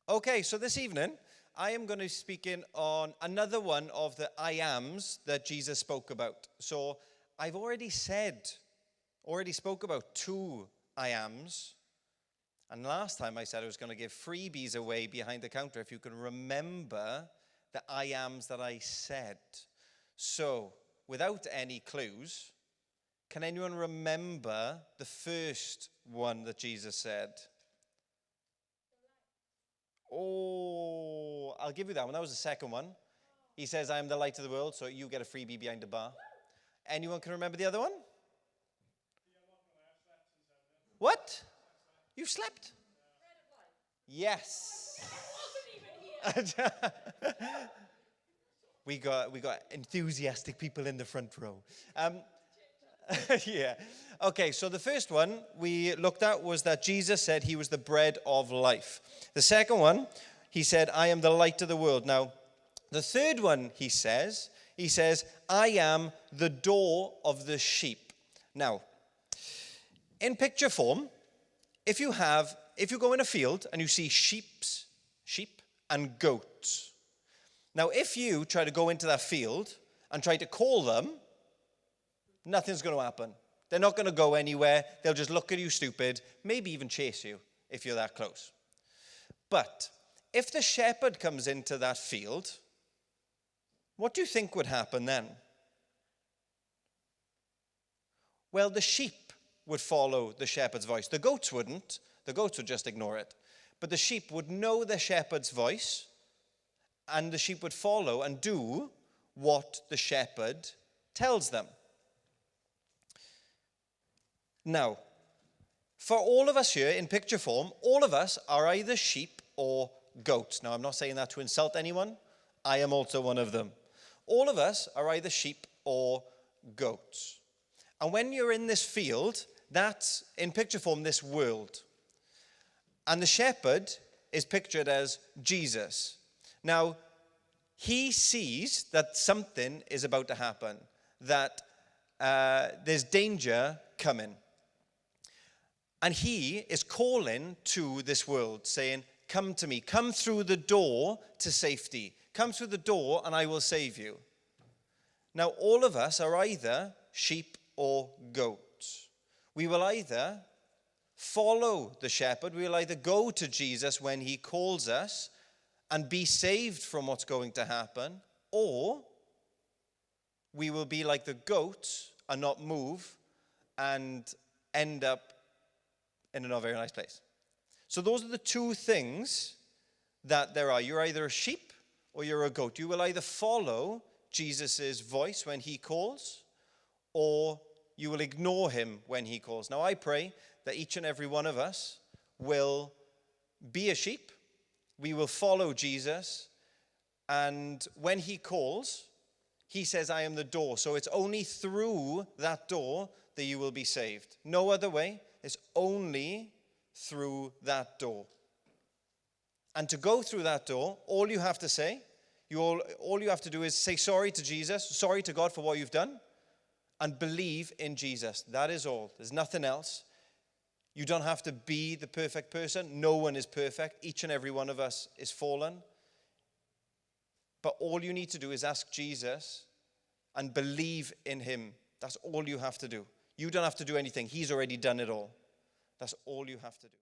Okay, so this evening, I am going to be speaking on another one of the I ams that Jesus spoke about. So I've already spoke about two I ams. And last time I said I was going to give freebies away behind the counter if you can remember the I ams that I said. So, without any clues, can anyone remember the first one that Jesus said? Oh, I'll give you that one. That was the second one. He says, I am the light of the world, so you get a freebie behind the bar. Anyone can remember the other one? What? You slept? Yes. We got enthusiastic people in the front row. Yeah. Okay, so the first one we looked at was that Jesus said he was the bread of life. The second one, he said, I am the light of the world. Now, the third one he says, I am the door of the sheep. Now, in picture form, if you go in a field and you see sheep and goats. Now, if you try to go into that field and try to call them, nothing's going to happen. They're not going to go anywhere. They'll just look at you stupid, maybe even chase you if you're that close. But if the shepherd comes into that field, what do you think would happen then? Well, the sheep would follow the shepherd's voice. The goats wouldn't. The goats would just ignore it. But the sheep would know the shepherd's voice, and the sheep would follow and do what the shepherd tells them. Now, for all of us here in picture form, all of us are either sheep or goats. Now, I'm not saying that to insult anyone. I am also one of them. All of us are either sheep or goats. And when you're in this field, that's, in picture form, this world. And the shepherd is pictured as Jesus. Now, he sees that something is about to happen, that there's danger coming. And he is calling to this world, saying, come to me, come through the door to safety. Come through the door and I will save you. Now, all of us are either sheep or goats. We will either follow the shepherd, we will either go to Jesus when he calls us and be saved from what's going to happen, or we will be like the goats and not move and end up in a not very nice place. So those are the two things that there are. You're either a sheep or you're a goat. You will either follow Jesus' voice when he calls, or you will ignore him when he calls. Now I pray that each and every one of us will be a sheep. We will follow Jesus. And when he calls, he says, I am the door. So it's only through that door that you will be saved. No other way. It's only through that door. And to go through that door, all you have to say, all you have to do is say sorry to Jesus, sorry to God for what you've done, and believe in Jesus. That is all. There's nothing else. You don't have to be the perfect person. No one is perfect. Each and every one of us is fallen. But all you need to do is ask Jesus and believe in him. That's all you have to do. You don't have to do anything. He's already done it all. That's all you have to do.